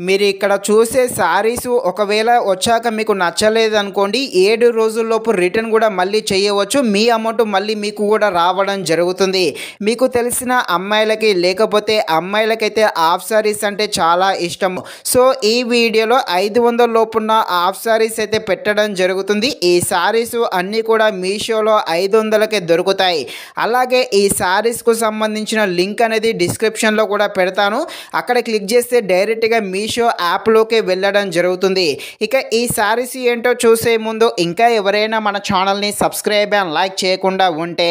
మీరు ఇక్కడ చూసే సారీస్ ఒకవేళ వచ్చాక మీకు నచ్చలేదనుకోండి 7 రోజుల్లోపు రిటర్న్ కూడా మళ్ళీ చేయవచ్చు. మీ అమౌంట్ మళ్ళీ మీకు కూడా రావడం జరుగుతుంది. మీకు తెలిసిన అమ్మాయిలకి లేకపోతే అమ్మాయిలకైతే హాఫ్ సారీస్ అంటే చాలా ఇష్టం. సో ఈ వీడియోలో 500 లోపున్న హాఫ్ సారీస్ అయితే పెట్టడం జరుగుతుంది. ఈ సారీస్ అన్నీ కూడా మీషోలో 500కే దొరుకుతాయి. అలాగే ఈ సారీస్కు సంబంధించిన లింక్ అనేది డిస్క్రిప్షన్లో కూడా పెడతాను. అక్కడ క్లిక్ చేస్తే డైరెక్ట్గా మీషో యాప్లోకి వెళ్ళడం జరుగుతుంది. ఇక ఈ సారీస్ ఏంటో చూసే ముందు ఇంకా ఎవరైనా మన ఛానల్ని సబ్స్క్రైబ్ అండ్ లైక్ చేయకుండా ఉంటే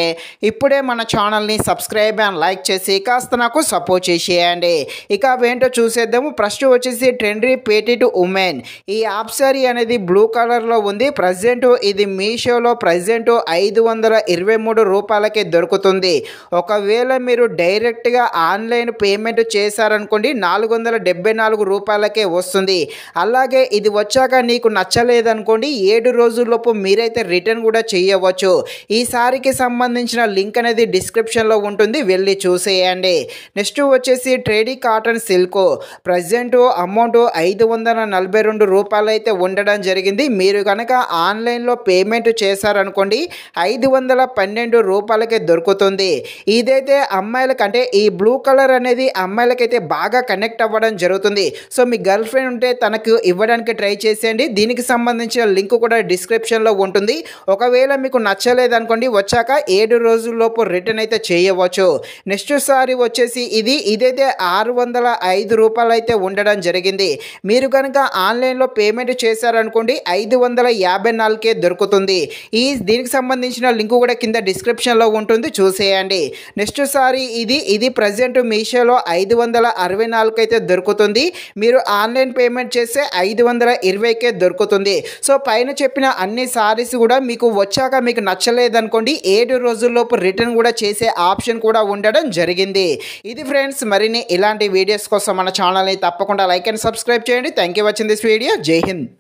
ఇప్పుడే మన ఛానల్ని సబ్స్క్రైబ్ అండ్ లైక్ చేసి కాస్త నాకు సపోర్ట్ చేసేయండి. ఇక అవేంటో చూసేద్దాము. ఫస్ట్ వచ్చేసి ట్రెండీ పేటెడ్ ఉమెన్. ఈ హాఫ్ సారీ అనేది బ్లూ కలర్లో ఉంది. ప్రజెంట్ ఇది మీషోలో ప్రజెంట్ 523 రూపాయలకే దొరుకుతుంది. ఒకవేళ మీరు డైరెక్ట్గా ఆన్లైన్ పేమెంట్ చేశారనుకోండి 474 రూపాయలకే వస్తుంది. అలాగే ఇది వచ్చాక నీకు నచ్చలేదనుకోండి 7 రోజుల్లోపు మీరైతే రిటర్న్ కూడా చేయవచ్చు. ఈ సారీకి సంబంధించిన లింక్ అనేది డిస్క్రిప్షన్లో ఉంటుంది, వెళ్ళి చూసేయండి. నెక్స్ట్ వచ్చేసి trendy cotton silk. Present amount 542 రూపాయలు అయితే ఉండడం జరిగింది. మీరు కనుక ఆన్లైన్లో పేమెంట్ చేశారనుకోండి 512 రూపాయలకే దొరుకుతుంది. ఇదైతే అమ్మాయిలకంటే ఈ బ్లూ కలర్ అనేది అమ్మాయిలకైతే బాగా కనెక్ట్ అవ్వడం జరుగుతుంది. సో మీ గర్ల్ ఫ్రెండ్ ఉంటే తనకు ఇవ్వడానికి ట్రై చేసేయండి. దీనికి సంబంధించిన లింక్ కూడా డిస్క్రిప్షన్లో ఉంటుంది. ఒకవేళ మీకు నచ్చలేదనుకోండి వచ్చాక 7 రోజుల్లోపు రిటర్న్ అయితే చేయవచ్చు. నెక్స్ట్ సారీ వచ్చేసి ఇదైతే 605 రూపాయలు అయితే ఉండడం జరిగింది. మీరు కనుక ఆన్లైన్లో పేమెంట్ చేశారనుకోండి 554కే దొరుకుతుంది. దీనికి సంబంధించిన లింక్ కూడా కింద డిస్క్రిప్షన్లో ఉంటుంది, చూసేయండి. నెక్స్ట్ సారీ ఇది ప్రజెంట్ మీషోలో 564 అయితే దొరుకుతుంది. మీరు ఆన్లైన్ పేమెంట్ చేస్తే 520కే దొరుకుతుంది. సో పైన చెప్పిన అన్ని సారీస్ కూడా మీకు వచ్చాక మీకు నచ్చలేదనుకోండి 7 రోజుల్లోపు రిటర్న్ కూడా చేసే ఆప్షన్ కూడా ఉండడం జరిగింది. ఇది ఫ్రెండ్స్, మరిన్ని ఇలాంటి వీడియోస్ కోసం మన ఛానల్ని తప్పకుండా లైక్ అండ్ సబ్స్క్రైబ్ చేయండి. Thank you watching this video. జై హింద్.